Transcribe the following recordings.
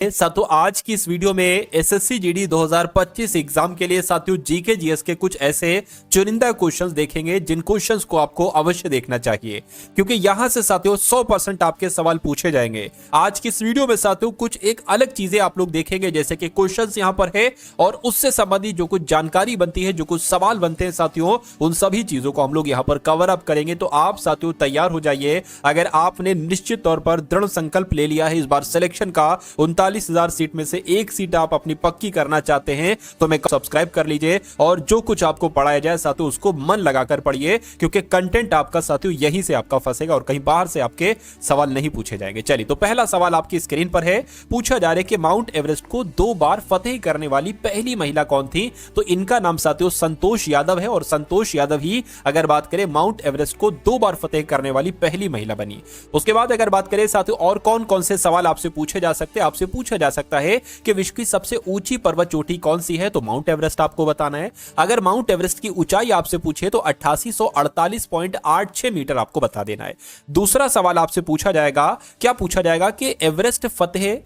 साथियों आज की इस वीडियो में एसएससी जीडी 2025 एग्जाम के लिए साथियों जीके जीएस के कुछ ऐसे चुनिंदा क्वेश्चंस देखेंगे जिन क्वेश्चंस को आपको अवश्य देखना चाहिए क्योंकि यहां से साथियों 100% आपके सवाल पूछे जाएंगे। आज की इस वीडियो में साथियों कुछ एक अलग चीजें आप लोग देखेंगे जैसे कि क्वेश्चंस यहां पर है और उससे संबंधित जो कुछ जानकारी बनती है, जो कुछ सवाल बनते हैं साथियों, उन सभी चीजों को हम लोग यहां पर कवर अप करेंगे। तो आप साथियों तैयार हो जाइए। अगर आपने निश्चित तौर पर दृढ़ संकल्प ले लिया है इस बार सिलेक्शन का 39,000 सीट में से एक सीट आप अपनी पक्की करना चाहते हैं तो मैं सब्सक्राइब कर लीजिए और जो कुछ आपको पढ़ाया जाए साथियों उसको मन लगाकर पढ़िए क्योंकि कंटेंट आपका साथियों यहीं से आपका फंसेगा और कहीं बाहर से आपके सवाल नहीं पूछे जाएंगे। चलिए तो पहला सवाल आपकी स्क्रीन पर है। पूछा जा रहा है कि माउंट एवरेस्ट को 2 बार फतेह करने वाली पहली महिला कौन थी? तो इनका नाम साथियों संतोष यादव है और संतोष यादव ही अगर बात करें माउंट एवरेस्ट को 2 बार फतेह करने वाली पहली महिला बनी। उसके बाद अगर बात करें साथियों और कौन कौन से सवाल आपसे पूछे जा सकते हैं, आपसे पूछा जा सकता है कि विश्व की सबसे ऊंची पर्वत चोटी कौन सी है? तो माउंट एवरेस्ट आपको बताना है। अगर माउंट एवरेस्ट की ऊंचाई आपसे पूछे तो 8848.86 मीटर आपको बता देना है। दूसरा सवाल आपसे पूछा जाएगा, क्या पूछा जाएगा कि एवरेस्ट फतेह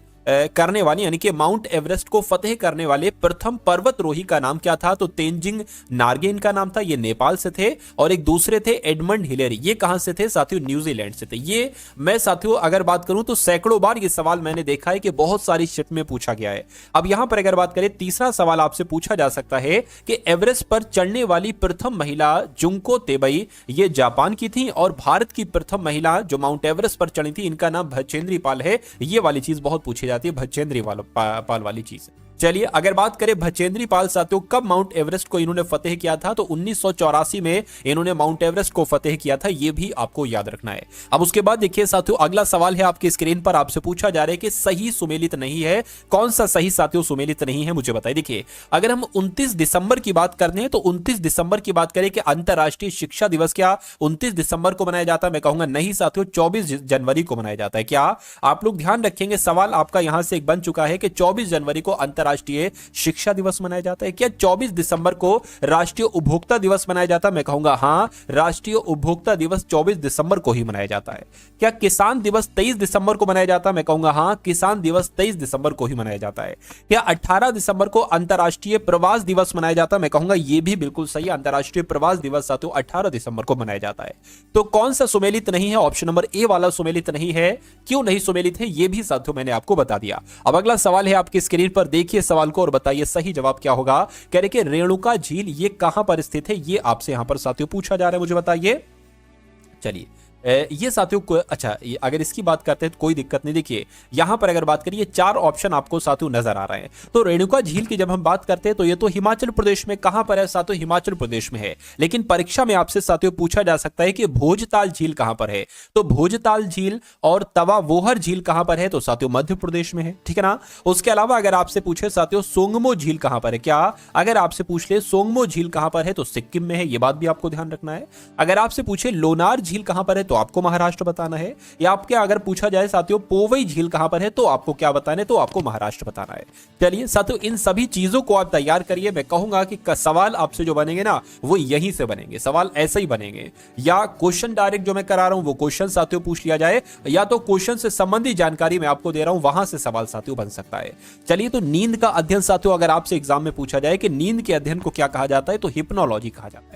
करने वाली यानी कि माउंट एवरेस्ट को फतेह करने वाले प्रथम पर्वतरोही का नाम क्या था? तो तेंजिंग नार्गे इनका नाम था, ये नेपाल से थे और एक दूसरे थे एडमंड हिलेरी, ये कहां से थे साथियों? न्यूजीलैंड से थे। ये मैं साथियों अगर बात करूं तो सैकड़ों बार ये सवाल मैंने देखा है कि बहुत सारी शिफ्ट में पूछा गया है। अब यहां पर अगर बात करें तीसरा सवाल आपसे पूछा जा सकता है कि एवरेस्ट पर चढ़ने वाली प्रथम महिला जुंको तेबई ये जापान की थी और भारत की प्रथम महिला जो माउंट एवरेस्ट पर चढ़ी थी इनका नाम भचेंद्री पाल है। ये वाली चीज बहुत पूछी जाती है, भचेंद्री पाल वाली चीज। चलिए अगर बात करें भचेंद्री पाल साथियों कब माउंट एवरेस्ट को इन्होंने फतेह किया था? तो 1984 में इन्होंने माउंट एवरेस्ट को फतेह किया था, यह भी आपको याद रखना है। अब उसके बाद देखिए साथियों अगला सवाल है आपकी स्क्रीन पर, आपसे पूछा जा रहा है कि सही सुमेलित नहीं है। कौन सा सही साथियों सुमेलित नहीं है मुझे बताइए। देखिए अगर हम 29 दिसंबर की बात करते हैं तो 29 दिसंबर की बात करें कि अंतरराष्ट्रीय शिक्षा दिवस क्या 29 दिसंबर को मनाया जाता है? मैं कहूंगा नहीं साथियों, 24 जनवरी को मनाया जाता है। क्या आप लोग ध्यान रखेंगे? सवाल आपका यहां से एक बन चुका है कि 24 जनवरी को राष्ट्रीय शिक्षा दिवस मनाया जाता है। क्या 24 दिसंबर को राष्ट्रीय उपभोक्ता दिवस मनाया जाता है? मैं कहूंगा हां, राष्ट्रीय उपभोक्ता दिवस 24 दिसंबर को ही मनाया जाता है। क्या किसान दिवस 23 दिसंबर को मनाया जाता है? मैं कहूंगा हां, किसान दिवस 23 दिसंबर को ही मनाया जाता है। क्या 18 दिसंबर को अंतरराष्ट्रीय प्रवास दिवस मनाया जाता है? मैं कहूंगा यह भी बिल्कुल सही, अंतरराष्ट्रीय प्रवास दिवस साथियों 18 दिसंबर को मनाया जाता है। तो कौन सा सुमेलित नहीं है? ऑप्शन नंबर ए वाला सुमेलित नहीं है। क्यों नहीं सुमेलित है यह भी साथियों मैंने आपको बता दिया। अब अगला सवाल है आपकी स्क्रीन पर, देखिए सवाल को और बताइए सही जवाब क्या होगा। कह रहे कि रेणुका झील ये कहां पर स्थित है? ये आपसे यहां पर साथियों पूछा जा रहा है, मुझे बताइए। चलिए ये साथियों को अच्छा अगर इसकी बात करते हैं तो कोई दिक्कत नहीं। देखिए यहां पर अगर बात करिए 4 ऑप्शन आपको साथियों नजर आ रहे हैं। तो रेणुका झील की जब हम बात करते हैं तो ये तो हिमाचल प्रदेश में, कहां पर है साथियों? हिमाचल प्रदेश में है। लेकिन परीक्षा में आपसे साथियों पूछा जा सकता है कि भोजताल झील कहां पर है? तो भोजताल झील और तवा वोहर झील कहां पर है? तो साथियों मध्य प्रदेश में है, ठीक है ना। उसके अलावा अगर आपसे पूछे साथियों सोंगमो झील कहां पर है, क्या अगर आपसे पूछ ले सोंगमो झील कहां पर है? तो सिक्किम में है, यह बात भी आपको ध्यान रखना है। अगर आपसे पूछे लोनार झील कहां पर है तो आपको महाराष्ट्र बताना है। या आपके अगर पूछा जाए साथियों पोवई झील कहां पर है तो आपको क्या बताना है? तो आपको महाराष्ट्र बताना है। चलिए साथियों इन सभी चीजों को आप तैयार करिए। मैं कहूंगा कि सवाल आपसे जो बनेंगे ना वो यहीं से बनेंगे, सवाल ऐसे ही बनेंगे। या क्वेश्चन डायरेक्ट जो मैं करा रहा हूं वो क्वेश्चन साथियों पूछ लिया जाए, या तो क्वेश्चन से संबंधित जानकारी मैं आपको दे रहा हूं वहां से सवाल साथियों बन सकता है। चलिए तो नींद का अध्ययन साथियों अगर आपसे एग्जाम में पूछा जाए कि नींद के अध्ययन को क्या कहा जाता है? तो हिप्नोलॉजी कहा जाता है।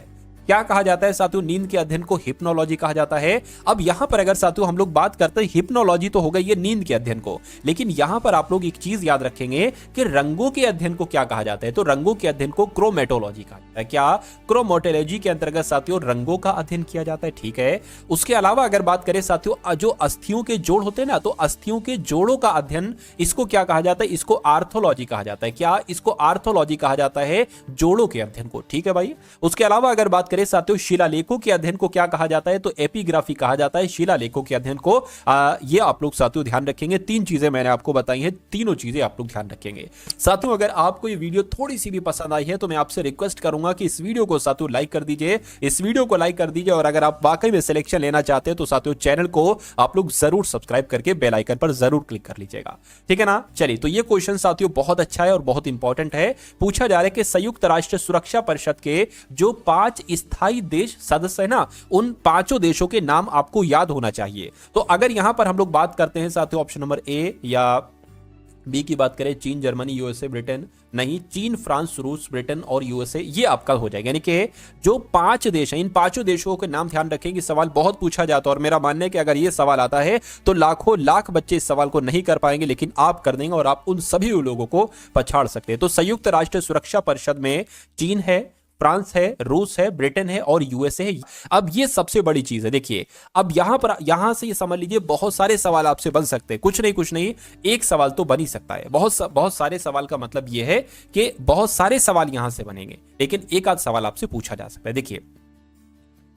क्या कहा जाता है साथियों? नींद के अध्ययन को हिप्नोलॉजी कहा जाता है। अब यहां पर अगर साथियों हम लोग बात करते हैं हिप्नोलॉजी तो हो गई ये नींद के अध्ययन को, लेकिन यहां पर आप लोग एक चीज याद रखेंगे कि रंगों के अध्ययन को क्या कहा जाता है? तो रंगों के अध्ययन को क्रोमेटोलॉजी कहा जाता है। क्या क्रोमेटोलॉजी के अंतर्गत साथियों रंगों का अध्ययन किया जाता है, ठीक है। उसके अलावा अगर बात करें साथियों जो अस्थियों के जोड़ होते हैं ना, तो अस्थियों के जोड़ों का अध्ययन इसको क्या कहा जाता है? इसको आर्थोलॉजी कहा जाता है। क्या इसको आर्थोलॉजी कहा जाता है? जोड़ों के अध्ययन को, ठीक है भाई। उसके अलावा अगर बात करें साथियों शिलालेखों के अध्ययन को क्या कहा जाता है? तो एपिग्राफी कहा जाता है शिलालेखों के अध्ययन को। ये आप लोग साथियों ध्यान रखेंगे। 3 चीजें मैंने आपको बताई हैं, तीनों चीजें आप लोग ध्यान रखेंगे। साथियों अगर आपको ये वीडियो थोड़ी सी भी पसंद आई है तो मैं आपसे रिक्वेस्ट करूंगा कि इस वीडियो को साथियों लाइक कर दीजिए, इस वीडियो को लाइक कर दीजिए। और अगर आप वाकई में सिलेक्शन लेना चाहते हैं तो साथियों चैनल को आप लोग जरूर सब्सक्राइब करके बेल आइकन पर जरूर क्लिक कर लीजिएगा, ठीक है ना। चलिए तो ये क्वेश्चन साथियों बहुत अच्छा है और बहुत इंपॉर्टेंट है। पूछा जा रहा है कि संयुक्त राष्ट्र सुरक्षा परिषद के जो 5 स्थायी देश सदस्य है ना, उन 5 देशों के नाम आपको याद होना चाहिए। तो अगर यहां पर हम लोग बात करते हैं साथियों ऑप्शन नंबर ए या बी की बात करें चीन, जर्मनी, यूएसए, ब्रिटेन, नहीं, चीन, फ्रांस, रूस, ब्रिटेन और यूएसए, ये आपका हो जाएगा। यानी कि जो 5 देश हैं, इन 5 देशों के नाम ध्यान रखें कि सवाल बहुत पूछा जाता है और मेरा मानना है कि अगर ये सवाल आता है तो लाखों लाख बच्चे इस सवाल को नहीं कर पाएंगे, लेकिन आप कर देंगे और आप उन सभी लोगों को पछाड़ सकते हैं। तो संयुक्त राष्ट्र सुरक्षा परिषद में चीन है, फ्रांस है, रूस है, ब्रिटेन है और यूएसए है। अब ये सबसे बड़ी चीज है। देखिए, अब यहां से ये समझ लीजिए बहुत सारे सवाल आपसे बन सकते हैं, कुछ नहीं, एक सवाल तो बन ही सकता है। बहुत सारे सवाल का मतलब ये है कि बहुत सारे सवाल यहां से बनेंगे, लेकिन एक आध सवाल आपसे पूछा जा सकता है। देखिए,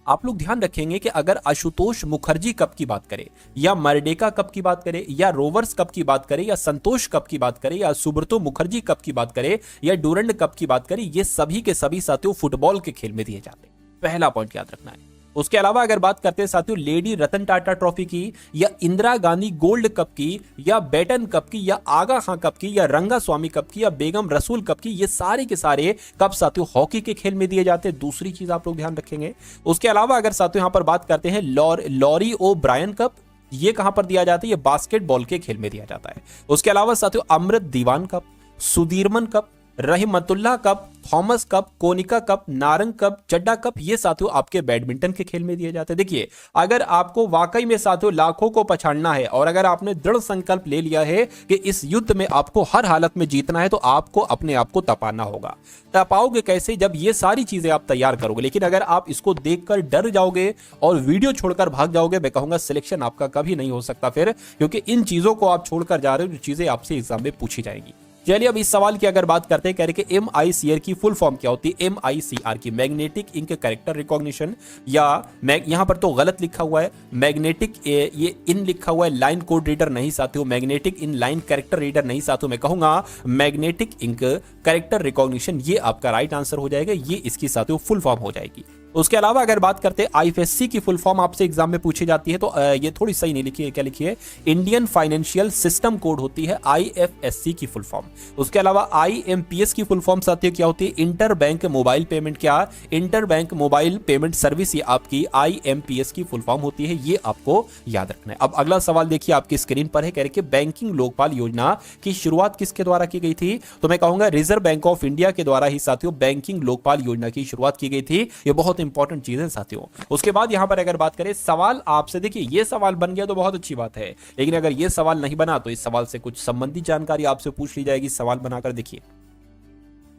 आप लोग ध्यान रखेंगे कि अगर आशुतोष मुखर्जी कप की बात करें या मर्डेका कप की बात करें या रोवर्स कप की बात करें या संतोष कप की बात करें या सुब्रतो मुखर्जी कप की बात करें या डूरंड कप की बात करें, ये सभी के सभी साथियों फुटबॉल के खेल में दिए जाते हैं। पहला पॉइंट याद रखना है। उसके अलावा अगर बात करते हैं साथियों लेडी रतन टाटा ट्रॉफी की या इंदिरा गांधी गोल्ड कप की या बैटन कप की या आगा खां कप की या रंगा स्वामी कप की या बेगम रसूल कप की, ये सारे के सारे कप साथियों हॉकी के खेल में दिए जाते हैं। दूसरी चीज आप लोग ध्यान रखेंगे। उसके अलावा अगर साथियों यहां पर बात करते हैं लॉरी ओ ब्रायन कप, ये कहां पर दिया जाता है? ये बास्केटबॉल के खेल में दिया जाता है। उसके अलावा साथियों Amrit Diwan cup, Sudirman cup, Rahimtullah cup, Thomas cup, Konica cup, Narang cup, Chadha cup, ये साथियों आपके बैडमिंटन के खेल में दिए जाते हैं। देखिए, अगर आपको वाकई में साथियों लाखों को पछाड़ना है और अगर आपने दृढ़ संकल्प ले लिया है कि इस युद्ध में आपको हर हालत में जीतना है, तो आपको अपने आप को तपाना होगा। तपाओगे कैसे? जब ये सारी चीजें आप तैयार करोगे। लेकिन अगर आप इसको देखकर डर जाओगे और वीडियो छोड़कर भाग जाओगे, मैं कहूंगा सिलेक्शन आपका कभी नहीं हो सकता फिर, क्योंकि इन चीजों को आप छोड़कर जा रहे हो जो चीजें आपसे एग्जाम में पूछी जाएंगी। चलिए अब इस सवाल की अगर बात करते हैं, कह रहे कि MICR की फुल फॉर्म क्या होती है? MICR की मैग्नेटिक इंक कैरेक्टर रिकॉग्निशन, या यहां पर तो गलत लिखा हुआ है, मैग्नेटिक ये इन लिखा हुआ है, लाइन कोड रीडर नहीं साथियों, magnetic in line character reader नहीं साथियों, मैं कहूंगा मैग्नेटिक इंक कैरेक्टर रिकॉग्निशन, ये आपका राइट आंसर हो जाएगा। ये इसकी साथियों फुल फॉर्म हो जाएगी। उसके अलावा अगर बात करते हैं IFSC की फुल फॉर्म आपसे एग्जाम में पूछी जाती है, तो ये थोड़ी सही नहीं लिखी है, क्या लिखी है? इंडियन फाइनेंशियल सिस्टम कोड होती है IFSC की फुल फॉर्म। उसके अलावा IMPS की फुल फॉर्म साथियों क्या होती है? इंटर बैंक मोबाइल पेमेंट, क्या? Inter bank mobile payment service, ये आपकी IMPS की फुल फॉर्म होती है। ये आपको याद रखना है। अब अगला सवाल देखिए आपकी स्क्रीन पर है, कह रहे कि बैंकिंग लोकपाल योजना की शुरुआत किसके द्वारा की गई थी? तो मैं कहूंगा रिजर्व बैंक ऑफ इंडिया के द्वारा ही साथियों बैंकिंग लोकपाल योजना की शुरुआत की गई थी। ये बहुत इंपॉर्टेंट चीज है साथियों। उसके बाद यहां पर अगर बात करें सवाल आपसे, देखिए ये सवाल बन गया तो बहुत अच्छी बात है, लेकिन अगर ये सवाल नहीं बना तो इस सवाल से कुछ संबंधित जानकारी आपसे पूछ ली जाएगी। सवाल बनाकर देखिए,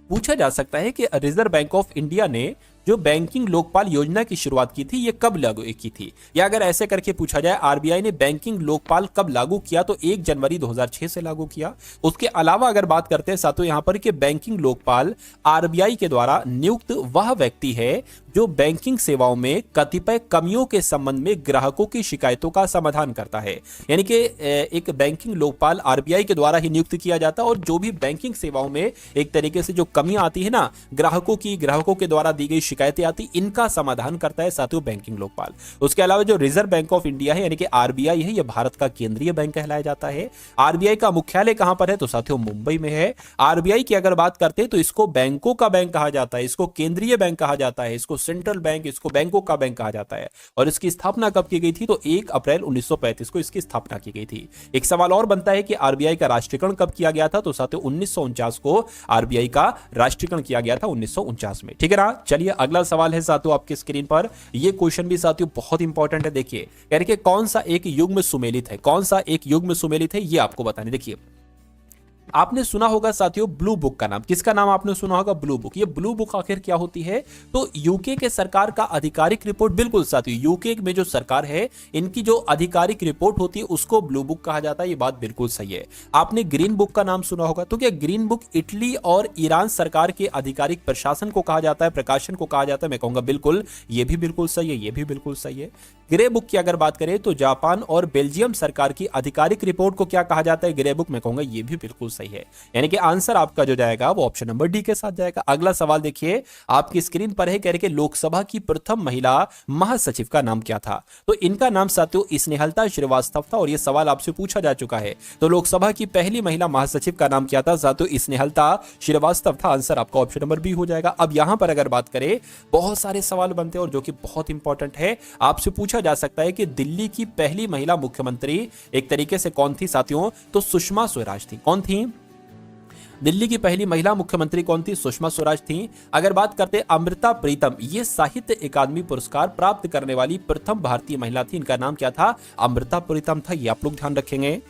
पूछा जा सकता है कि रिजर्व बैंक ऑफ इंडिया ने जो बैंकिंग लोकपाल योजना की शुरुआत की थी, ये कब लागू की थी? या अगर ऐसे करके पूछा जाए RBI ने बैंकिंग लोकपाल कब लागू किया, तो 1 जनवरी 2006 से लागू किया। उसके अलावा अगर बात करते हैं साथियों यहां पर कि बैंकिंग लोकपाल RBI के द्वारा नियुक्त वह व्यक्ति है जो बैंकिंग सेवाओं में कतिपय कमियों के संबंध में ग्राहकों की शिकायतों का समाधान करता है। यानी कि एक बैंकिंग लोकपाल RBI के द्वारा ही नियुक्त किया जाता है और जो भी बैंकिंग सेवाओं में एक तरीके से जो कमियां आती है ना, ग्राहकों के द्वारा दी गई शिकायतें आती, इनका समाधान करता है साथियों बैंकिंग लोकपाल। उसके अलावा जो रिजर्व बैंक ऑफ इंडिया है यानी कि RBI है, यह भारत का केंद्रीय बैंक कहलाया जाता है। RBI का मुख्यालय कहां पर है? तो साथियों मुंबई में है। RBI की अगर बात करते हैं तो इसको बैंकों का बैंक कहा जाता है, इसको केंद्रीय बैंक कहा जाता है, इसको सेंट्रल बैंक, इसको बैंकों का बैंक कहा जाता है। और इसकी स्थापना कब की गई थी? तो 1 अप्रैल 1935 को इसकी स्थापना की गई थी। एक सवाल और बनता है कि RBI का राष्ट्रीयकरण कब किया गया था? तो साथियों 1949 को RBI का राष्ट्रीयकरण किया गया था, 1949 में। ठीक है ना? चलिए अगला सवाल है साथियों आपकी स्क्रीन पर। ये क्वेश्चन भी साथियों बहुत इंपॉर्टेंट है। देखिए कह रहे कि कौन सा एक युग्म सुमेलित है, कौन सा एक युग्म सुमेलित है, ये आपको बताने। देखिए आपने सुना होगा साथियों ब्लू बुक का नाम, किसका नाम आपने सुना होगा? Blue book. ये ब्लू बुक आखिर क्या होती है? तो यूके के सरकार का आधिकारिक रिपोर्ट, बिल्कुल साथियों यूके में जो सरकार है इनकी जो आधिकारिक रिपोर्ट होती है उसको ब्लू बुक कहा जाता है। ये बात बिल्कुल सही है। आपने ग्रीन बुक का नाम सुना होगा, तो क्या ग्रीन बुक इटली और ईरान सरकार के आधिकारिक प्रशासन को कहा जाता है, प्रकाशन को कहा जाता है? मैं कहूंगा बिल्कुल, ये भी बिल्कुल सही है, ये भी बिल्कुल सही है। ग्रे बुक की अगर बात करें तो जापान और बेल्जियम सरकार की आधिकारिक रिपोर्ट को क्या कहा जाता है? Grey book. मैं कहूंगा ये भी बिल्कुल सही है, यानी कि आंसर आपका जो जाएगा वो ऑप्शन नंबर डी के साथ जाएगा। अगला सवाल देखिए आपकी स्क्रीन पर है, कह रहे कि लोकसभा की प्रथम महिला महासचिव का नाम क्या था? तो इनका नाम साथियों स्नेहलता श्रीवास्तव था और यह सवाल आपसे पूछा जा चुका है। तो लोकसभा की पहली महिला महासचिव का नाम क्या था साथियों? स्नेहलता श्रीवास्तव था। आंसर आपका ऑप्शन नंबर बी हो जाएगा। अब यहां पर अगर बात करें बहुत सारे सवाल बनते हैं और जो कि बहुत इंपॉर्टेंट है, आपसे पूछा जा सकता है कि दिल्ली की पहली महिला मुख्यमंत्री एक तरीके से कौन थी साथियों, तो सुषमा स्वराज थी। कौन थी? दिल्ली की पहली महिला मुख्यमंत्री कौन थी? सुषमा स्वराज थी। अगर बात करते हैं अमृता प्रीतम, ये साहित्य अकादमी पुरस्कार प्राप्त करने वाली प्रथम भारतीय महिला थी। इनका नाम क्या था? अमृता प्रीतम था। ये आप लोग ध्यान रखेंगे।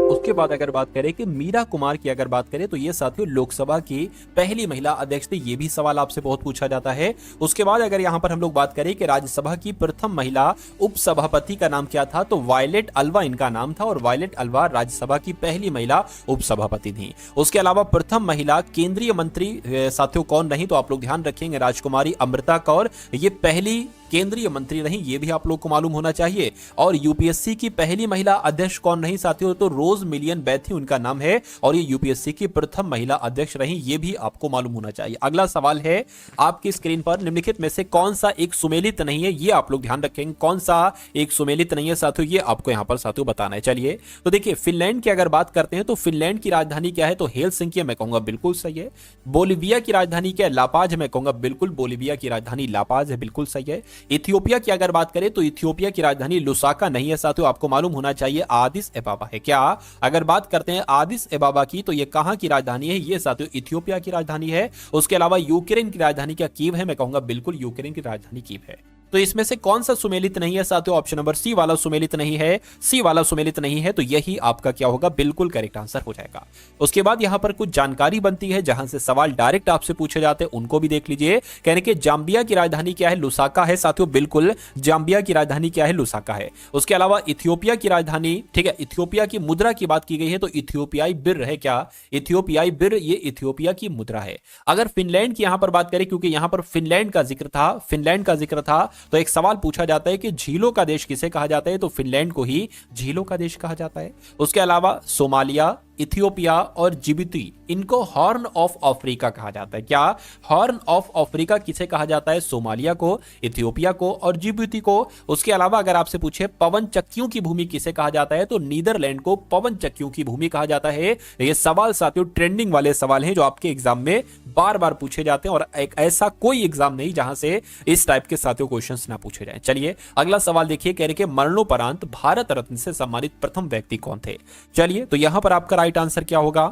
उसके बाद अगर बात करें कि मीरा कुमार की अगर बात करें तो ये साथियों लोकसभा की पहली महिला अध्यक्ष थी। ये भी सवाल आपसे बहुत पूछा जाता है। उसके बाद अगर यहां पर हम लोग बात करें कि राज्यसभा की प्रथम महिला उपसभापति का नाम क्या था, तो वायलेट अल्वा इनका नाम था, और वायलेट अल्वा राज्यसभा की पहली महिला उपसभापति थी। उसके अलावा प्रथम महिला केंद्रीय मंत्री साथियों कौन रही, तो आप लोग ध्यान रखेंगे राजकुमारी अमृता कौर, ये पहली केंद्रीय मंत्री रही, ये भी आप लोग को मालूम होना चाहिए। और यूपीएससी की पहली महिला अध्यक्ष कौन रही साथियों, तो रोज मिलियन बैथी उनका नाम है, और ये यूपीएससी की प्रथम महिला अध्यक्ष रही, ये भी आपको मालूम होना चाहिए। अगला सवाल है आपकी स्क्रीन पर, निम्नलिखित में से कौन सा एक सुमेलित नहीं है, ये आप लोग ध्यान रखेंगे। कौन सा एक सुमेलित नहीं है साथियों, ये आपको यहां पर साथियों बताना है। चलिए तो देखिए, फिनलैंड की अगर बात करते हैं तो फिनलैंड की राजधानी क्या है, तो हेलसिंकी, मैं कहूंगा बिल्कुल सही है। बोलिविया की राजधानी क्या है, लापाज, मैं कहूंगा बिल्कुल बोलिविया की राजधानी लापाज है, बिल्कुल सही है। इथियोपिया की अगर बात करें तो इथियोपिया की राजधानी लुसाका नहीं है साथियों, आपको मालूम होना चाहिए आदिस एबाबा है। क्या अगर बात करते हैं आदिस एबाबा की, तो ये कहां की राजधानी है, ये साथियों इथियोपिया की राजधानी है। उसके अलावा यूक्रेन की राजधानी क्या कीव है, मैं कहूंगा बिल्कुल यूक्रेन की राजधानी कीव है। तो इसमें से कौन सा सुमेलित नहीं है साथियों, ऑप्शन नंबर सी वाला सुमेलित नहीं है, सी वाला सुमेलित नहीं है, तो यही आपका क्या होगा, बिल्कुल करेक्ट आंसर हो जाएगा। उसके बाद यहां पर कुछ जानकारी बनती है जहां से सवाल डायरेक्ट आपसे पूछे जाते हैं, उनको भी देख लीजिए। कहने के जाम्बिया की राजधानी क्या है, लुसाका है साथियों, बिल्कुल जाम्बिया की राजधानी क्या है, लुसाका है। उसके अलावा इथियोपिया की राजधानी, ठीक है, इथियोपिया की मुद्रा की बात की गई है तो इथियोपियाई बिर है। क्या इथियोपियाई बिर, ये इथियोपिया की मुद्रा है। अगर फिनलैंड की यहां पर बात करें, क्योंकि यहां पर फिनलैंड का जिक्र था, फिनलैंड का जिक्र था, तो एक सवाल पूछा जाता है कि झीलों का देश किसे कहा जाता है, तो फिनलैंड को ही झीलों का देश कहा जाता है। उसके अलावा सोमालिया, इथियोपिया और जिबूती, इनको हॉर्न ऑफ अफ्रीका कहा जाता है। क्या हॉर्न ऑफ अफ्रीका किसे कहा जाता है, सोमालिया को, इथियोपिया को और जिबूती को। उसके अलावा अगर आपसे पूछे पवन चक्कियों की भूमि किसे कहा जाता है, तो नीदरलैंड को पवन चक्कियों की भूमि कहा जाता है। ये सवाल साथियों ट्रेंडिंग वाले सवाल हैं जो आपके एग्जाम में बार बार पूछे जाते हैं, और एक ऐसा कोई एग्जाम नहीं जहां से इस टाइप के साथियों क्वेश्चंस ना पूछे जाए। चलिए अगला सवाल देखिए, कह रहे कि मरणोपरांत भारत रत्न से सम्मानित प्रथम व्यक्ति कौन थे। चलिए तो यहां पर आपका राइट आंसर क्या होगा,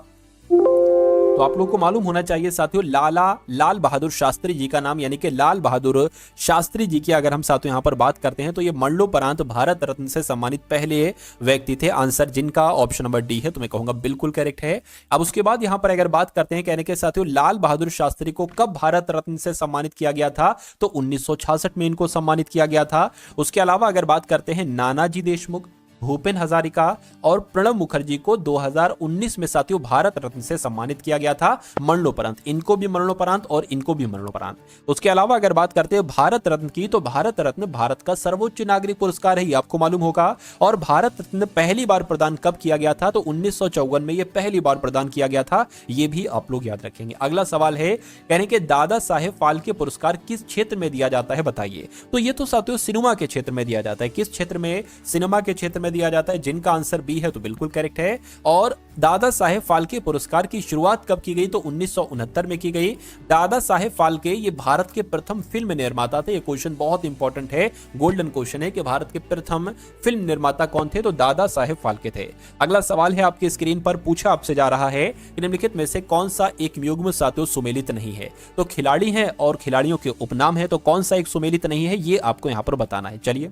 तो आप लोगों को मालूम होना चाहिए साथियों लाल बहादुर शास्त्री जी का नाम, यानी कि लाल बहादुर शास्त्री जी की अगर हम साथियों यहां पर बात करते हैं तो ये मरणोपरांत भारत रत्न से सम्मानित पहले व्यक्ति थे। आंसर जिनका ऑप्शन नंबर डी है, तो मैं कहूंगा बिल्कुल करेक्ट है। अब उसके बाद यहां पर अगर बात करते हैं, कहने के साथियों लाल बहादुर शास्त्री को कब भारत रत्न से सम्मानित किया गया था, तो 1966 में इनको सम्मानित किया गया था। उसके अलावा अगर बात करते हैं नानाजी देशमुख, भूपेन हजारिका और प्रणब मुखर्जी को 2019 में साथियों भारत रत्न से सम्मानित किया गया था मरणोपरांत, इनको भी मरणोपरांत और इनको भी मरणोपरांत। उसके अलावा अगर बात करते हैं भारत रत्न की, तो भारत रत्न भारत का सर्वोच्च नागरिक पुरस्कार है, ये आपको मालूम होगा। और भारत रत्न पहली बार प्रदान कब किया गया था, तो 1954 में ये पहली बार प्रदान किया गया था, ये भी आप लोग याद रखेंगे। अगला सवाल है, कहने के दादा साहेब फाल्के पुरस्कार किस क्षेत्र में दिया जाता है, बताइए। तो ये तो साथियों सिनेमा के क्षेत्र में दिया जाता है। किस क्षेत्र में, सिनेमा के क्षेत्र में दिया जाता है, जिनका आंसर बी है, तो बिल्कुल करेक्ट है। और दादा साहेब फाल्के पुरस्कार की शुरुआत कब की गई, तो 1969 में की गई। दादा साहेब फाल्के ये भारत के प्रथम फिल्म निर्माता थे। ये क्वेश्चन बहुत इंपॉर्टेंट है, गोल्डन क्वेश्चन है कि भारत के प्रथम फिल्म निर्माता कौन थे, तो दादा साहेब फाल्के थे। अगला सवाल है आपकी स्क्रीन पर, पूछा आपसे जा रहा है कि निम्नलिखित में से कौन सा एक युग्म साथियों सुमेलित नहीं है। तो खिलाड़ी है और खिलाड़ियों के उपनाम है, तो कौन सा एक सुमेलित नहीं है, ये आपको यहां पर बताना है। चलिए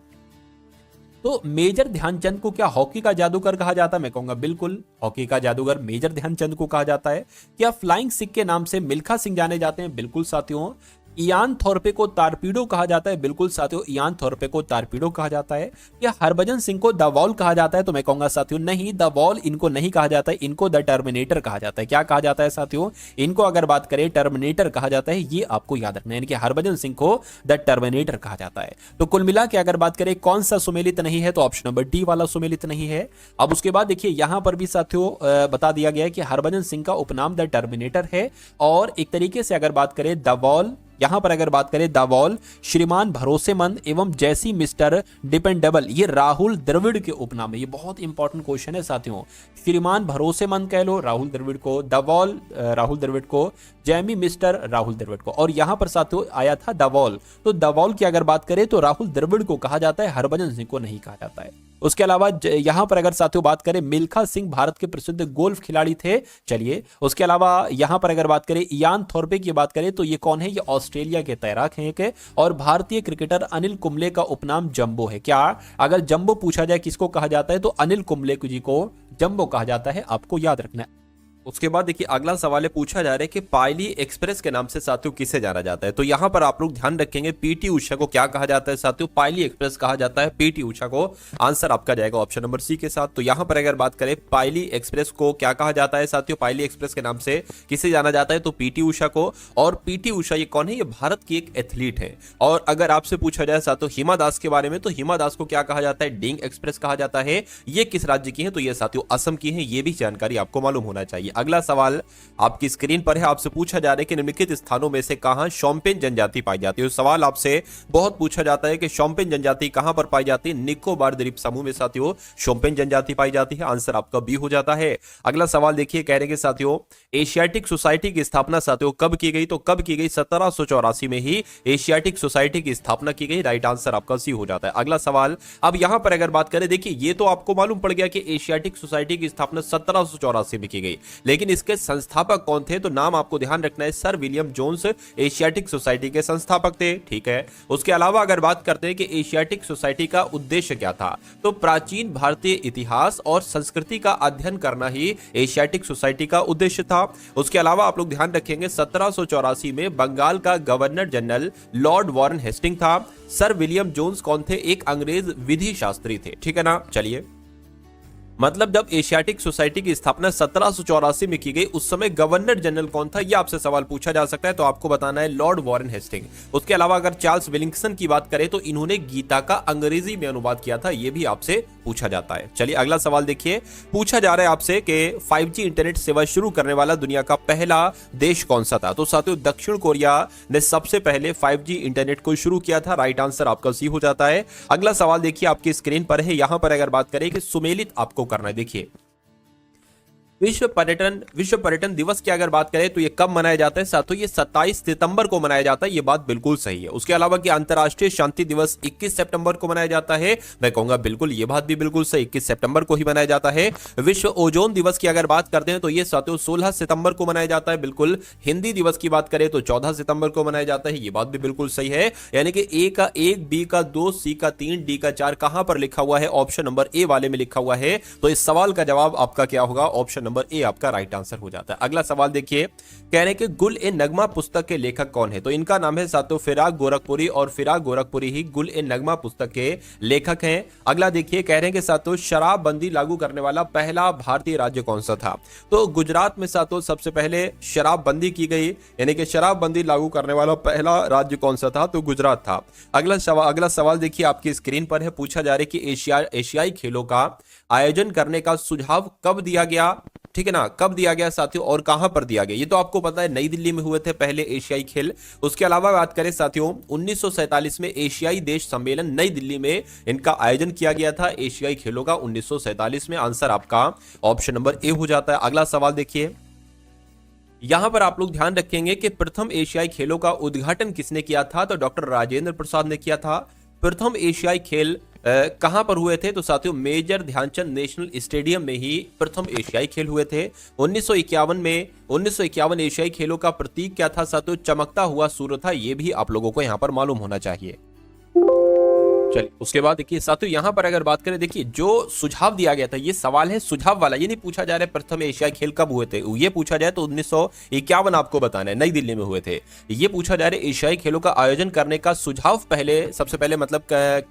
तो मेजर ध्यानचंद को क्या हॉकी का जादूगर कहा जाता है, मैं कहूंगा बिल्कुल हॉकी का जादूगर मेजर ध्यानचंद को कहा जाता है। क्या फ्लाइंग सिख के नाम से मिल्खा सिंह जाने जाते हैं, बिल्कुल साथियों। इयान थोरपे को तारपीडो कहा जाता है, बिल्कुल साथियों इयान थोरपे को तारपीडो कहा जाता है। क्या हरभजन सिंह को द वॉल कहा जाता है, तो मैं कहूंगा साथियों नहीं, द वॉल इनको नहीं कहा जाता है, इनको द टर्मिनेटर कहा जाता है। क्या कहा जाता है साथियों, इनको अगर बात करें टर्मिनेटर कहा जाता है, ये आपको याद रखना है, यानी कि हरभजन सिंह को द टर्मिनेटर कहा जाता है। तो कुल मिला के अगर बात करें कौन सा सुमेलित नहीं है, तो ऑप्शन नंबर डी वाला सुमेलित नहीं है। अब उसके बाद देखिए यहां पर भी साथियों बता दिया गया है कि हरभजन सिंह का उपनाम द टर्मिनेटर है, और एक तरीके से अगर बात करें द वॉल यहां पर अगर बात करें द वॉल, श्रीमान भरोसेमंद एवं जैसी मिस्टर डिपेंडेबल, ये राहुल द्रविड़ के उपनाम है। ये बहुत इंपॉर्टेंट क्वेश्चन है साथियों। श्रीमान भरोसेमंद कह लो राहुल द्रविड़ को, द वॉल राहुल द्रविड़ को, जैमी मिस्टर राहुल द्रविड़ को। और यहां पर साथियों आया था द वॉल, तो द वॉल की अगर बात करें तो राहुल द्रविड़ को कहा जाता है, हरभजन सिंह को नहीं कहा जाता है। उसके अलावा यहां पर अगर साथियों बात करें मिल्खा सिंह भारत के प्रसिद्ध गोल्फ खिलाड़ी थे। चलिए उसके अलावा यहां पर अगर बात करें इयान थॉर्पे की बात करें तो ये कौन है, ये ऑस्ट्रेलिया के तैराक हैं एक। और भारतीय क्रिकेटर अनिल कुंबले का उपनाम जंबो है। क्या अगर जंबो पूछा जाए किसको कहा जाता है तो अनिल कुंबले जी को जंबो कहा जाता है, आपको याद रखना है। उसके बाद देखिए अगला सवाल है, पूछा जा रहा है कि पायली एक्सप्रेस के नाम से साथियों किसे जाना जाता है। तो यहां पर आप लोग ध्यान रखेंगे पीटी उषा को क्या कहा जाता है साथियों, पायली एक्सप्रेस कहा जाता है पीटी उषा को। आंसर आपका जाएगा ऑप्शन नंबर सी के साथ। तो यहां पर अगर बात करें पायली एक्सप्रेस को क्या कहा जाता है साथियों, पायली एक्सप्रेस के नाम से किसे जाना जाता है तो पीटी उषा को। और पीटी उषा ये कौन है, ये भारत की एक एथलीट है। और अगर आपसे पूछा जाए साथियों हिमा दास के बारे में तो हिमा दास को क्या कहा जाता है, डिंग एक्सप्रेस कहा जाता है। ये किस राज्य की है तो ये साथियों असम की है। ये भी जानकारी आपको मालूम होना चाहिए। अगला सवाल आपकी स्क्रीन पर है, आपसे पूछा जा रहा है कि निम्नलिखित स्थानों में से कहां शोम्पेन जनजाति पाई जाती है। सवाल आपसे बहुत पूछा जाता है कि शोम्पेन जनजाति कहां पर पाई जाती है, निकोबार द्वीप समूह में साथियों शोम्पेन जनजाति पाई जाती है। आंसर आपका बी हो जाता है। अगला सवाल देखिए, कह रहे हैं साथियों एशियाटिक सोसाइटी की स्थापना साथियों कब की गई, तो कब की गई 1784 में ही एशियाटिक सोसाइटी की स्थापना की गई। राइट आंसर आपका सी हो जाता है। अगला सवाल, अब यहां पर अगर बात करें, देखिए ये तो आपको मालूम पड़ गया कि एशियाटिक सोसाइटी की स्थापना 1784 में की गई, लेकिन इसके संस्थापक कौन थे तो नाम आपको ध्यान रखना है, sir William Jones Asiatic Society के संस्थापक थे। ठीक है, उसके अलावा अगर बात करते हैं कि एशियाटिक सोसाइटी का उद्देश्य क्या था, तो प्राचीन भारतीय इतिहास और संस्कृति का अध्ययन करना ही एशियाटिक सोसाइटी का उद्देश्य था। उसके अलावा आप लोग ध्यान रखेंगे 1784 में बंगाल का governor general Lord Warren Hasting था। सर विलियम जोन्स कौन थे, एक अंग्रेज विधि शास्त्री थे। ठीक है ना। चलिए, मतलब जब एशियाटिक सोसाइटी की स्थापना 1784 में की गई उस समय गवर्नर जनरल कौन था, यह आपसे सवाल पूछा जा सकता है, तो आपको बताना है लॉर्ड वॉरेन हेस्टिंग। उसके अलावा अगर चार्ल्स विलिंगसन की बात करें तो इन्होंने गीता का अंग्रेजी में अनुवाद किया था, यह भी आपसे पूछा जाता है। चलिए अगला सवाल देखिए, पूछा जा रहा है आपसे कि 5G इंटरनेट सेवा शुरू करने वाला दुनिया का पहला देश कौन सा था। तो साथियों दक्षिण कोरिया ने सबसे पहले 5G इंटरनेट को शुरू किया था। राइट आंसर आपका सी हो जाता है। अगला सवाल देखिए आपकी स्क्रीन पर है, यहां पर अगर बात करें कि सुमेलित आपको करना है। देखिए विश्व पर्यटन दिवस की अगर बात करें तो ये कब मनाया जाता है साथियों, ये 27 सितंबर को मनाया जाता है। ये बात बिल्कुल सही है। उसके अलावा कि अंतरराष्ट्रीय शांति दिवस 21 सितंबर को मनाया जाता है, मैं कहूंगा बिल्कुल ये बात भी बिल्कुल सही, 21 सितंबर को ही मनाया जाता है। विश्व ओजोन दिवस की अगर बात करते हैं तो ये साथियों 16 सितंबर को मनाया जाता है, बिल्कुल। हिंदी दिवस की बात करें तो 14 सितंबर को मनाया जाता है, ये बात भी बिल्कुल सही है। यानी कि ए का 1, बी का 2, सी का 3, डी का 4 कहां पर लिखा हुआ है, ऑप्शन नंबर ए वाले में लिखा हुआ है। तो इस सवाल का जवाब आपका क्या होगा, ऑप्शन नंबर ए आपका राइट आंसर हो जाता है। अगला सवाल देखिए, कह रहे हैं कि गुल ए नगमा पुस्तक के लेखक कौन है। तो इनका नाम है साथियों फिराक गोरखपुरी, और फिराक गोरखपुरी ही गुल ए नगमा पुस्तक के लेखक हैं। अगला देखिए, कह रहे हैं कि साथियों शराबबंदी लागू करने वाला पहला भारतीय राज्य कौन सा था। तो गुजरात में साथियों सबसे पहले शराबबंदी की गई, यानी कि शराबबंदी लागू करने वाला पहला राज्य कौन सा था, तो गुजरात था। अगला सवाल देखिए आपकी स्क्रीन पर है, पूछा जा रहा है कि एशियाई खेलों का आयोजन करने का सुझाव कब दिया गया। ठीक है ना, कब दिया गया साथियों और कहां पर दिया गया, ये तो आपको पता है, नई दिल्ली में हुए थे पहले एशियाई खेल। उसके अलावा बात करें साथियों 1947 में एशियाई देश सम्मेलन नई दिल्ली में इनका आयोजन किया गया था, एशियाई खेलों का 1947 में। आंसर आपका ऑप्शन नंबर ए हो जाता है। अगला सवाल देखिए, यहां पर आप लोग ध्यान रखेंगे कि प्रथम एशियाई खेलों का उद्घाटन किसने किया था, तो डॉक्टर राजेंद्र प्रसाद ने किया था। प्रथम एशियाई खेल कहां पर हुए थे, तो साथियों मेजर ध्यानचंद नेशनल स्टेडियम में ही प्रथम एशियाई खेल हुए थे 1951 में। 1951 एशियाई खेलों का प्रतीक क्या था साथियों, चमकता हुआ सूर्य था। यह भी आप लोगों को यहां पर मालूम होना चाहिए। चलिए उसके बाद देखिए साथियों यहां पर अगर बात करें, देखिए जो सुझाव दिया गया था, ये सवाल है सुझाव वाला, ये नहीं पूछा जा रहा है प्रथम एशियाई खेल कब हुए थे। ये पूछा जाए तो 1951 आपको बताना है, नई दिल्ली में हुए थे। ये पूछा जा रहा है एशियाई खेलों का आयोजन करने का सुझाव सबसे पहले मतलब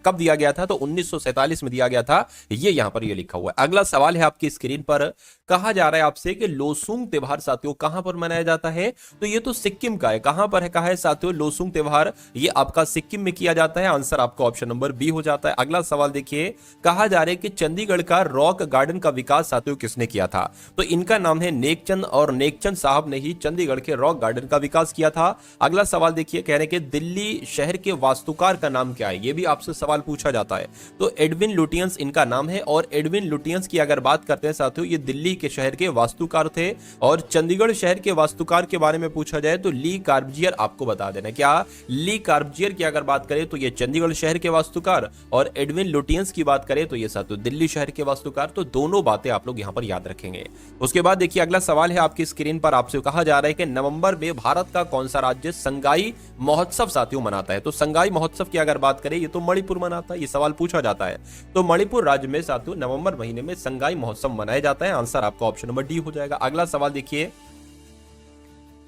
कब दिया गया था, तो 1947 में दिया गया था। ये यहां पर ये लिखा हुआ है। अगला सवाल है आपकी स्क्रीन पर, कहा जा रहा है आपसे कि लोसूंग त्योहार साथियों कहां पर मनाया जाता है, तो ये तो सिक्किम का है। कहां पर है, कहा है साथियों लोसूंग त्योहार, ये आपका सिक्किम में किया जाता है। आंसर आपका ऑप्शन नंबर बी हो जाता है। अगला सवाल देखिए, कहा जा रहा है कि चंडीगढ़ का रॉक गार्डन का विकास साथियों किसने किया था? तो इनका नाम है नेकचंद, और नेकचंद साहब ने ही चंडीगढ़ के रॉक गार्डन का विकास किया था। अगला सवाल देखिए, कह रहे हैं कि दिल्ली शहर के वास्तुकार का नाम क्या है? ये भी आपसे सवाल पूछा जाता है। तो एडविन लुटियंस इनका नाम है, और एडविन लुटियंस की अगर बात करते हैं साथियों, ये दिल्ली के शहर के वास्तुकार थे। और चंडीगढ़ शहर के वास्तुकार के बारे में पूछा जाए तो ली कार्बजियर आपको बता देना। क्या ली कार्बजियर की अगर बात करें तो ये चंडीगढ़ शहर के वास्तुकार, और एडविन लुटियंस की बात करें तो ये साथियों दिल्ली शहर के वास्तुकार। तो दोनों बातें आप लोग यहां पर याद रखेंगे। उसके बाद देखिए अगला सवाल है आपकी स्क्रीन पर, आपसे कहा जा रहा है कि नवंबर में भारत का कौन सा राज्य संगाई महोत्सव साथियों मनाता है? तो संगाई महोत्सव की अगर बात करें, ये तो मणिपुर मनाता है, ये सवाल पूछा जाता है। तो मणिपुर राज्य में साथियों नवंबर महीने में संगाई महोत्सव मनाया जाता है। आंसर आपका ऑप्शन नंबर डी हो जाएगा। अगला सवाल देखिए,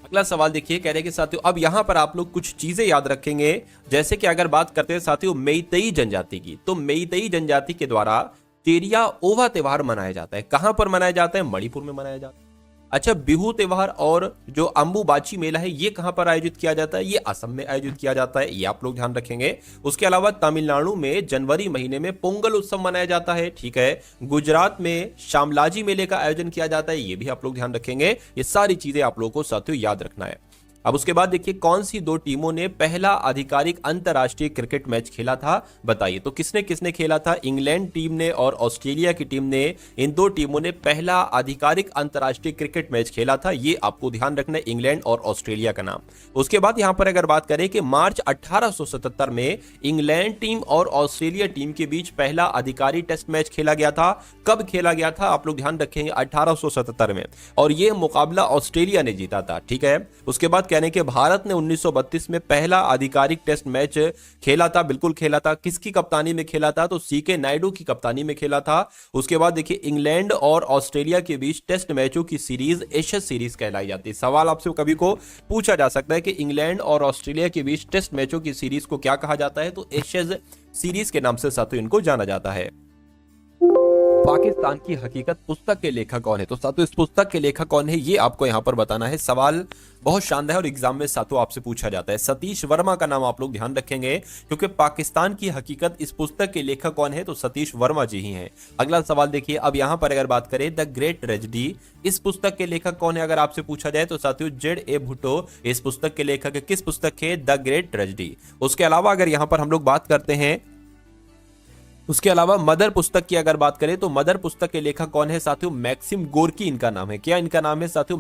अगला सवाल देखिए, कह रहे हैं कि साथियों अब यहां पर आप लोग कुछ चीजें याद रखेंगे, जैसे कि अगर बात करते हैं साथियों मेइतेई जनजाति की, तो मेइतेई जनजाति के द्वारा तेरिया ओवा त्योहार मनाया जाता है। कहां पर मनाया जाता है? मणिपुर में मनाया जाता है। अच्छा, बिहू त्योहार और जो अंबुबाची मेला है ये कहां पर आयोजित किया जाता है? ये असम में आयोजित किया जाता है, ये आप लोग ध्यान रखेंगे। उसके अलावा तमिलनाडु में जनवरी महीने में पोंगल उत्सव मनाया जाता है, ठीक है। गुजरात में शामलाजी मेले का आयोजन किया जाता है, ये भी आप लोग ध्यान रखेंगे। ये सारी चीजें आप लोगों को साथियों याद रखना है। अब उसके बाद देखिए, कौन सी दो टीमों ने पहला आधिकारिक अंतरराष्ट्रीय क्रिकेट मैच खेला था? बताइए। तो किसने किसने खेला था? इंग्लैंड टीम ने और ऑस्ट्रेलिया की टीम ने, इन दो टीमों ने पहला आधिकारिक अंतरराष्ट्रीय क्रिकेट मैच खेला था। ये आपको ध्यान रखना है, इंग्लैंड और ऑस्ट्रेलिया का नाम। उसके बाद यहां पर अगर बात करें कि मार्च 1877 में इंग्लैंड टीम और ऑस्ट्रेलिया टीम के बीच पहला आधिकारिक टेस्ट मैच खेला गया था। कब खेला गया था? आप लोग ध्यान रखेंगे, 1877 में, और यह मुकाबला ऑस्ट्रेलिया ने जीता था, ठीक है। उसके बाद यानी कि भारत ने 1932 में पहला आधिकारिक टेस्ट मैच खेला था, बिल्कुल खेला था। किसकी कप्तानी में खेला था? तो सीके नायडू की कप्तानी में खेला था। उसके बाद देखिए, इंग्लैंड और ऑस्ट्रेलिया के बीच टेस्ट मैचों की सीरीज एशेज सीरीज कहलाई जाती है। सवाल आपसे कभी को पूछा जा सकता है कि इंग्लैंड और ऑस्ट्रेलिया के बीच टेस्ट मैचों की सीरीज को क्या कहा जाता है? तो एशेज सीरीज के नाम से साथियों इनको जाना जाता है। पाकिस्तान की हकीकत पुस्तक के लेखक कौन है? तो साथियों इस पुस्तक के लेखक कौन है ये आपको यहां पर बताना है। सवाल बहुत शानदार है और एग्जाम में साथियों आपसे पूछा जाता है। सतीश वर्मा का नाम आप लोग ध्यान रखेंगे, क्योंकि पाकिस्तान की हकीकत इस पुस्तक के लेखक कौन है? तो सतीश वर्मा जी ही हैं। अगला सवाल देखिए, अब यहां पर अगर बात करें द ग्रेट ट्रेजेडी, इस पुस्तक के लेखक कौन है? अगर आपसे पूछा जाए तो साथियों जेड.ए. भुट्टो इस पुस्तक के लेखक है। किस पुस्तक के? The great tragedy. उसके अलावा अगर यहां पर हम लोग बात करते हैं, उसके अलावा मदर पुस्तक की अगर बात करें तो मदर पुस्तक के लेखक कौन है साथियों? मैक्सिम गोर्की इनका नाम है। क्या इनका नाम है साथियों?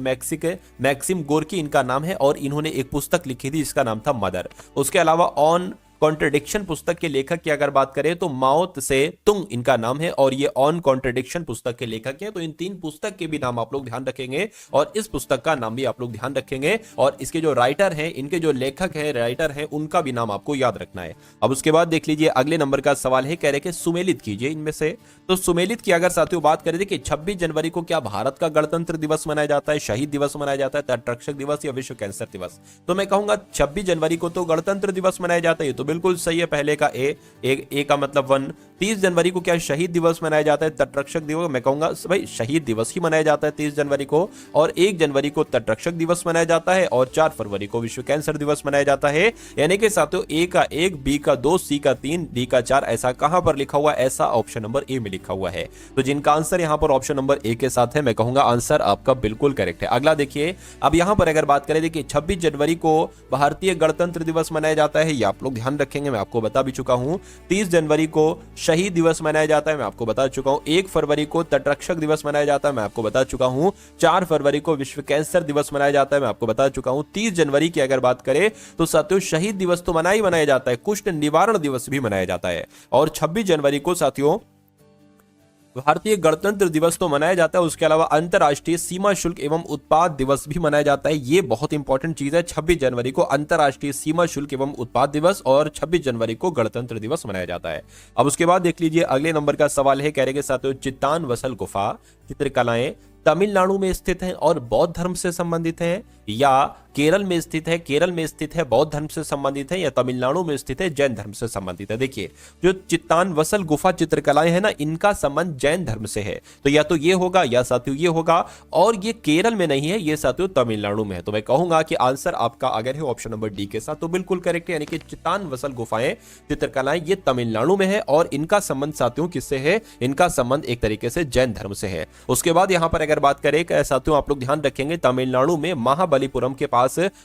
मैक्सिम गोर्की इनका नाम है, और इन्होंने एक पुस्तक लिखी थी जिसका नाम था मदर। उसके अलावा ऑन कॉन्ट्रडिक्शन पुस्तक के लेखक की अगर बात करें तो माओ त्से तुंग इनका नाम है, और ये ऑन कॉन्ट्रडिक्शन पुस्तक के लेखक हैं। तो इन तीन पुस्तक के भी नाम आप लोग ध्यान रखेंगे, और इस पुस्तक का नाम भी आप लोग ध्यान रखेंगे, और इसके जो राइटर हैं, इनके जो लेखक हैं, राइटर हैं, उनका भी नाम आपको याद रखना है। अब उसके बाद देख लीजिए, अगले नंबर का सवाल है, कह रहे कि सुमेलित कीजिए इनमें से। तो सुमेलित की अगर साथियों बात करें कि 26 जनवरी को क्या भारत का गणतंत्र दिवस मनाया जाता है, शहीद दिवस मनाया जाता है, तटरक्षक दिवस या विश्व कैंसर दिवस? तो मैं कहूंगा 26 जनवरी को तो गणतंत्र दिवस मनाया जाता है, ये तो बिल्कुल सही है। पहले का ए का मतलब 1। 30 जनवरी को क्या शहीद दिवस मनाया जाता है, तटरक्षक दिवस? मैं कहूंगा भाई शहीद दिवस ही मनाया जाता है 30 जनवरी को, और 1 जनवरी को तटरक्षक दिवस मनाया जाता है, और 4 फरवरी को विश्व कैंसर दिवस मनाया जाता है। यानी कि साथियों ए का 1, बी का 2, सी का 3, डी का 4, ऐसा कहां पर लिखा हुआ? ऐसा ऑप्शन नंबर ए में लिखा हुआ है। तो जिनका आंसर यहां पर ऑप्शन नंबर ए के साथ है, मैं कहूंगा आंसर आपका बिल्कुल करेक्ट है। अगला देखिए, अब यहां पर अगर बात करें, देखिए 26 जनवरी को भारतीय गणतंत्र दिवस मनाया जाता है, ये आप लोग ध्यान रखेंगे, मैं आपको बता भी चुका हूं। 30 जनवरी को शहीद दिवस मनाया जाता है, मैं आपको बता चुका हूं। 1 फरवरी को तटरक्षक दिवस मनाया जाता है, मैं आपको बता चुका हूं। 4 फरवरी को विश्व कैंसर दिवस मनाया जाता है, मैं आपको बता चुका हूं। 30 जनवरी की अगर बात करें तो साथियों शहीद दिवस तो मनाया जाता है, कुष्ठ निवारण दिवस भी मनाया जाता है, और 26 जनवरी को साथियों भारतीय गणतंत्र दिवस तो मनाया जाता है। उसके अलावा अंतरराष्ट्रीय सीमा शुल्क एवं उत्पाद दिवस भी मनाया जाता है। ये बहुत इंपॉर्टेंट चीज है। 26 जनवरी को अंतरराष्ट्रीय सीमा शुल्क एवं उत्पाद दिवस, और 26 जनवरी को गणतंत्र दिवस मनाया जाता है। अब उसके बाद देख लीजिए, अगले नंबर का सवाल है, कह रहे के साथियों चित्तान वसल गुफा चित्रकलाएं तमिलनाडु में स्थित हैं और बौद्ध धर्म से संबंधित हैं, या केरल में स्थित है, केरल में स्थित है बौद्ध धर्म से संबंधित है, या तमिलनाडु में स्थित है जैन धर्म से संबंधित है। देखिए जो चित्तानवसल गुफा चित्रकलाएं हैं ना, इनका संबंध जैन धर्म से है, तो या तो ये होगा या साथियों ये होगा, और ये केरल में नहीं है, ये साथियों तमिलनाडु में है। तो मैं कहूंगा कि आंसर आपका अगर है ऑप्शन नंबर डी के साथ तो बिल्कुल करेक्ट है, यानी कि चित्तानवसल गुफाएं चित्रकलाएं ये तमिलनाडु में है और इनका संबंध साथियों किससे है, इनका संबंध एक तरीके से जैन धर्म से है। उसके बाद यहां पर अगर बात करें साथियों, आप लोग ध्यान रखेंगे तमिलनाडु में महाबलीपुरम के पास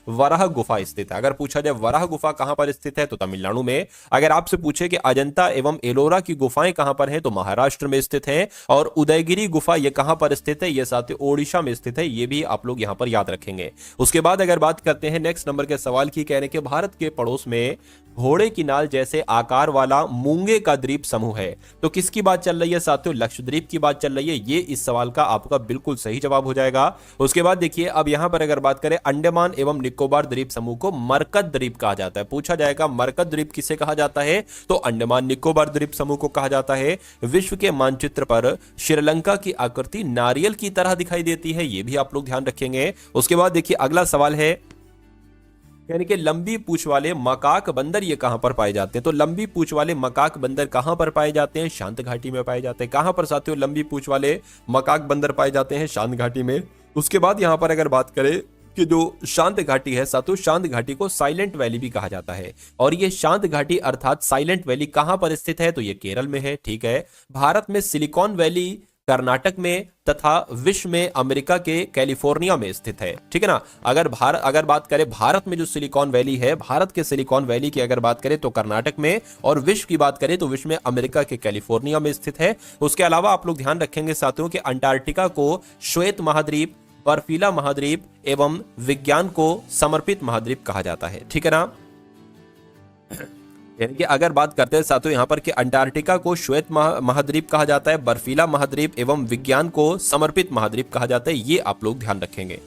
वराह गुफा स्थित है। अगर पूछा जाए वराह गुफा कहां पर स्थित है तो तमिलनाडु में। अगर आपसे पूछे कि अजंता एवं एलोरा की गुफाएं कहां पर हैं तो महाराष्ट्र में स्थित है। और उदयगिरी गुफा ये कहां पर स्थित है, ये साथियों ओडिशा में स्थित है, ये भी आप लोग यहां पर याद रखेंगे। उसके बाद अगर बात करते हैं नेक्स्ट नंबर के सवाल की, कहने के भारत के पड़ोस में घोड़े की नाल जैसे आकार वाला मूंगे का द्वीप समूह है, तो किसकी बात चल रही है साथियों, लक्षद्वीप की बात चल रही है। ये इस सवाल का आपका बिल्कुल सही जवाब हो जाएगा। उसके बाद देखिए अब यहां पर अगर बात करें अंडमान एवं निकोबार द्वीप समूह को मरकत द्वीप कहा जाता है। पूछा जाएगा मरकत द्वीप किसे कहा जाता है, तो अंडमान निकोबार द्वीप समूह को कहा जाता है। विश्व के मानचित्र पर श्रीलंका की आकृति नारियल की तरह दिखाई देती है, ये भी आप लोग ध्यान रखेंगे। उसके बाद देखिए अगला सवाल है, यानी कि लंबी पूंछ वाले मकाक बंदर ये कहां पर पाए जाते हैं, तो लंबी पूंछ वाले मकाक बंदर कहां पर पाए जाते हैं, शांत घाटी में पाए जाते हैं। कहां पर साथियों लंबी पूंछ वाले मकाक बंदर पाए जाते हैं, शांत घाटी में। उसके बाद यहां पर अगर बात करें कि जो शांत घाटी है साथियों, शांत घाटी को साइलेंट वैली भी कहा जाता है, और ये शांत घाटी अर्थात साइलेंट वैली कहां पर स्थित है, तो ये केरल में है। ठीक है, भारत में सिलिकॉन वैली कर्नाटक में तथा विश्व में अमेरिका के कैलिफोर्निया में स्थित है। ठीक है ना। अगर बात करें भारत में जो सिलिकॉन वैली है, भारत के सिलिकॉन वैली की अगर बात करें तो कर्नाटक में, और विश्व की बात करें तो विश्व में अमेरिका के कैलिफोर्निया में स्थित है। उसके अलावा आप लोग ध्यान रखेंगे साथियों कि अंटार्कटिका को श्वेत महाद्वीप, बर्फीला महाद्वीप एवं विज्ञान को समर्पित महाद्वीप कहा जाता है। ठीक है ना। यानी कि अगर बात करते हैं साथियों यहां पर कि अंटार्कटिका को श्वेत महाद्वीप कहा जाता है, बर्फीला महाद्वीप एवं विज्ञान को समर्पित महाद्वीप कहा जाता है, ये आप लोग ध्यान रखेंगे।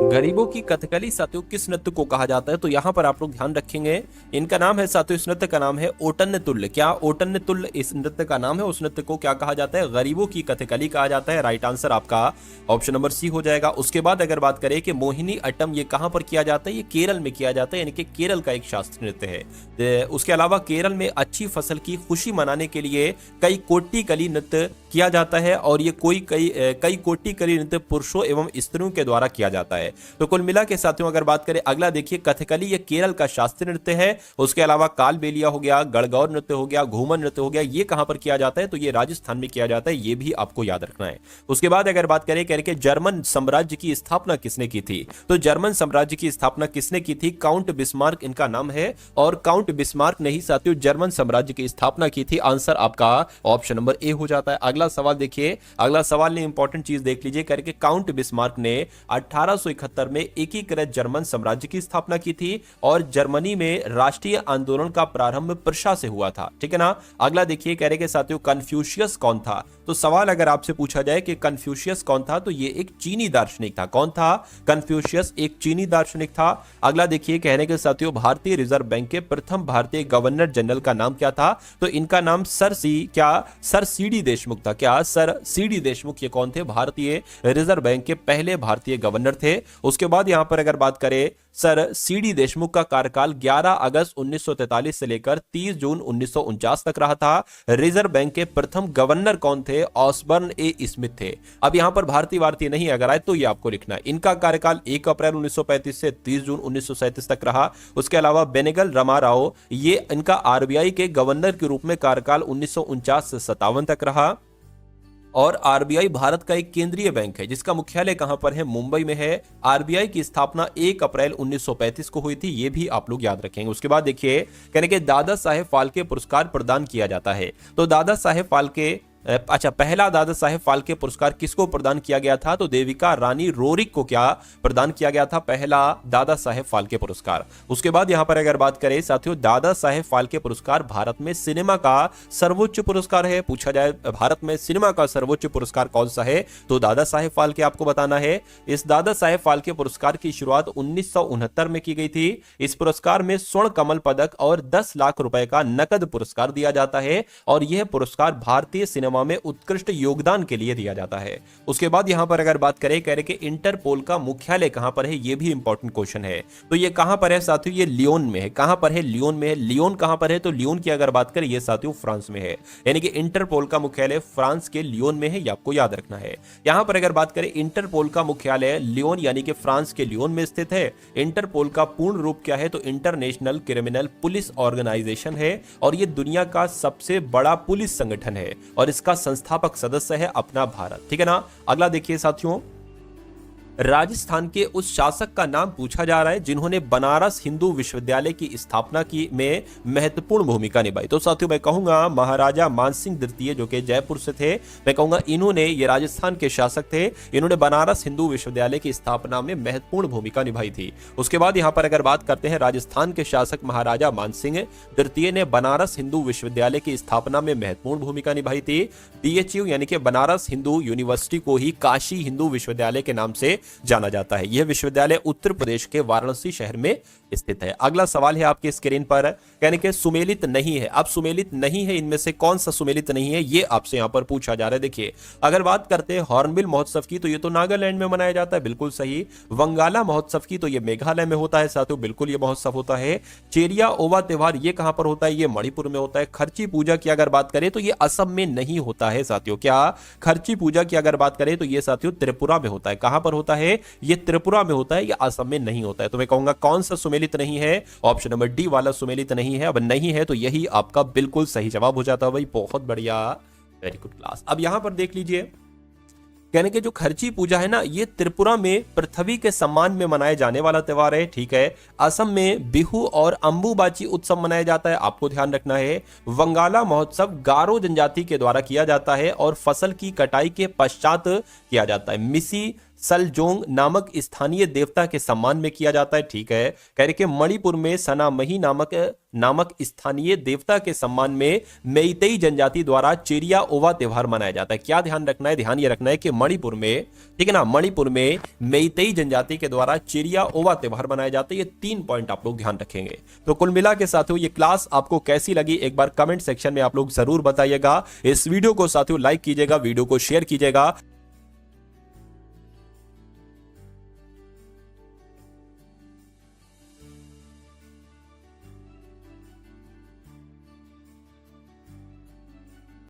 गरीबों की कथकली साथियों किस नृत्य को कहा जाता है, तो यहां पर आप लोग ध्यान रखेंगे, इनका नाम है साथियों, इस नृत्य का नाम है ओटन्य तुल्य। क्या ओटन्य तुल्य इस नृत्य का नाम है, उस नृत्य को क्या कहा जाता है, गरीबों की कथकली कहा जाता है। राइट आंसर आपका ऑप्शन नंबर सी हो जाएगा। उसके बाद अगर बात करें कि मोहिनी अट्टम ये कहां पर किया जाता है, ये केरल में किया जाता है, यानी कि केरल का एक शास्त्रीय नृत्य है। उसके अलावा केरल में अच्छी फसल की खुशी मनाने के लिए कई कोट्टिकली नृत्य किया जाता है, और ये कई कोट्टिकली नृत्य पुरुषों एवं स्त्रियों के द्वारा किया जाता है। तो कुल मिला के साथियों अगर बात करें अगला देखिए, कथकली ये केरल का शास्त्रीय नृत्य है। उसके अलावा कालबेलिया हो गया, गणगौर नृत्य हो गया, घूमर नृत्य हो गया, ये कहां पर किया जाता है, तो ये राजस्थान में किया जाता है, ये भी आपको याद रखना है। उसके बाद अगर बात करें कि जर्मन साम्राज्य की स्थापना किसने की थी, तो जर्मन साम्राज्य की स्थापना किसने की थी, काउंट बिस्मार्क इनका नाम है, और काउंट बिस्मार्क ने ही साथियों जर्मन साम्राज्य की स्थापना की थी। आंसर आपका ऑप्शन नंबर ए हो जाता है। अगला सवाल देखिए, अगला सवाल ने इंपॉर्टेंट चीज देख लीजिए, करके काउंट बिस्मार्क ने 1871 में एकीकृत जर्मन साम्राज्य की स्थापना की थी, और जर्मनी में राष्ट्रीय आंदोलन का प्रारंभ प्रशा से हुआ था। ठीक है ना। अगला देखिए, कह रहे के साथियों कन्फ्यूशियस कौन था, तो सवाल अगर आपसे पूछा जाए कि कन्फ्यूशियस कौन था, तो ये एक चीनी दार्शनिक था। कौन था, कन्फ्यूशियस एक चीनी दार्शनिक था। अगला देखिए, कहने के साथियों भारतीय रिजर्व बैंक के प्रथम भारतीय गवर्नर जनरल का नाम क्या था, तो इनका नाम सर सी डी देशमुख था। क्या सर सी डी देशमुख ये कौन थे, भारतीय रिजर्व बैंक के पहले भारतीय गवर्नर थे। उसके बाद यहां पर अगर बात करें, सर सी डी देशमुख का कार्यकाल 11 अगस्त 1943 से लेकर 30 जून 1949 तक रहा था। रिजर्व बैंक के प्रथम गवर्नर कौन थे, ऑसबर्न ए स्मिथ थे। अब यहां पर भारतीय नहीं अगर आए तो ये आपको लिखना है। इनका कार्यकाल 1 अप्रैल 1935 से 30 जून 1937 तक रहा। उसके अलावा बेनेगल रामाराव ये इनका आरबीआई के गवर्नर के रूप में कार्यकाल 1949 से 57 तक रहा। और आरबीआई भारत का एक केंद्रीय बैंक है जिसका मुख्यालय कहां पर है, मुंबई में है। आरबीआई की स्थापना 1 अप्रैल 1935 को हुई थी, ये भी आप लोग याद रखेंगे। उसके बाद देखिए, कहने के दादा साहेब फाल्के पुरस्कार प्रदान किया जाता है, तो दादा साहेब फाल्के पहला दादा साहेब फाल्के पुरस्कार किसको प्रदान किया गया था, तो देविका रानी रोरिक को क्या प्रदान किया गया था, पहला दादा साहेब फाल्के पुरस्कार। उसके बाद यहां पर अगर बात करें साथियों, दादा साहेब फाल्के पुरस्कार भारत में सिनेमा का सर्वोच्च पुरस्कार है। पूछा जाए भारत में सिनेमा का सर्वोच्च पुरस्कार कौन सा है, तो दादा साहेब फाल्के आपको बताना है। इस दादा साहेब फाल्के पुरस्कार की शुरुआत 1969 में की गई थी। इस पुरस्कार में स्वर्ण कमल पदक और 10 लाख रुपए का नकद पुरस्कार दिया जाता है, और यह पुरस्कार भारतीय सिनेमा सिनेमा में उत्कृष्ट योगदान के लिए दिया जाता है। उसके बाद यहां पर अगर बात करें, कह रहे कि इंटरपोल का मुख्यालय कहां पर है, यह भी इंपॉर्टेंट क्वेश्चन है। तो ये कहां पर है साथियों, ये लियोन में है। कहां पर है, लियोन में है। लियोन कहां पर है, तो लियोन की अगर बात करें ये साथियों फ्रांस में है, यानी कि इंटरपोल का मुख्यालय फ्रांस के लियोन में है, ये आपको याद रखना है। यहां पर अगर बात करें इंटरपोल का मुख्यालय लियोन यानी कि फ्रांस के लियोन में स्थित है। इंटरपोल का पूर्ण रूप क्या है, तो इंटरनेशनल क्रिमिनल पुलिस ऑर्गेनाइजेशन है और यह दुनिया का सबसे बड़ा पुलिस संगठन है और इसका संस्थापक सदस्य है अपना भारत। ठीक है ना। अगला देखिए साथियों, राजस्थान के उस शासक का नाम पूछा जा रहा है जिन्होंने बनारस हिंदू विश्वविद्यालय की स्थापना की में महत्वपूर्ण भूमिका निभाई। तो साथियों मैं कहूंगा महाराजा मानसिंह द्वितीय जो कि जयपुर से थे, मैं कहूंगा इन्होंने, ये राजस्थान के शासक थे, इन्होंने बनारस हिंदू विश्वविद्यालय की स्थापना में महत्वपूर्ण भूमिका निभाई थी। उसके बाद यहां पर अगर बात करते हैं, राजस्थान के शासक महाराजा मानसिंह द्वितीय ने बनारस हिंदू विश्वविद्यालय की स्थापना में महत्वपूर्ण भूमिका निभाई थी। BHU यानी कि बनारस हिंदू यूनिवर्सिटी को ही काशी हिंदू विश्वविद्यालय के नाम से जाना जाता है। यह विश्वविद्यालय उत्तर प्रदेश के वाराणसी शहर में स्थित है। अगला सवाल है आपके स्क्रीन पर, कहने के सुमेलित नहीं है। अब सुमेलित नहीं है, इनमें से कौन सा सुमेलित नहीं है, यह आपसे यहां पर पूछा जा रहा है। देखिए अगर बात करते हैं हॉर्नबिल महोत्सव की, तो यह तो नागालैंड में मनाया जाता है, बिल्कुल सही। वंगाला महोत्सव की, तो यह मेघालय में होता है साथियों, बिल्कुल यह महोत्सव होता है। चेरिया ओवा त्योहार यह कहां पर होता है, यह मणिपुर में होता है। खर्ची पूजा की अगर बात करें तो यह असम में नहीं होता है साथियों। क्या खर्ची पूजा की अगर बात करें तो यह साथियों त्रिपुरा में होता है। कहां पर होता है, यह त्रिपुरा में होता है, यह असम में नहीं होता है। तो मैं कहूंगा कौन सा सुमेलित नहीं है, ऑप्शन नंबर डी वाला सुमेलित नहीं है। अब नहीं है तो यही आपका बिल्कुल सही जवाब हो जाता है भाई, बहुत बढ़िया, वेरी गुड क्लास। अब यहां पर देख लीजिए, कहने के जो खर्ची पूजा है ना, ये त्रिपुरा में पृथ्वी के सम्मान में मनाए जाने वाला त्योहार है। ठीक है। असम में बिहू और अंबुबाची उत्सव मनाया जाता है, आपको ध्यान रखना है। वंगाला महोत्सव गारो जनजाति के द्वारा किया जाता है और फसल की कटाई के पश्चात किया जाता है। मिसी सलजोंग नामक स्थानीय देवता के सम्मान में किया जाता है। ठीक है। कह रहे कि मणिपुर में सनामही नामक स्थानीय देवता के सम्मान में मेइतेई जनजाति द्वारा चेरिया ओवा त्योहार मनाया जाता है। क्या ध्यान रखना है, ध्यान ये रखना है कि मणिपुर में, ठीक है ना, मणिपुर में मेइतेई जनजाति के द्वारा चेरिया ओवा त्योहार मनाया जाता है। ये 3 पॉइंट आप लोग ध्यान रखेंगे। तो कुल मिला के साथियों ये क्लास आपको कैसी लगी, एक बार कमेंट सेक्शन में आप लोग जरूर बताइएगा। इस वीडियो को साथियों लाइक कीजिएगा, वीडियो को शेयर कीजिएगा।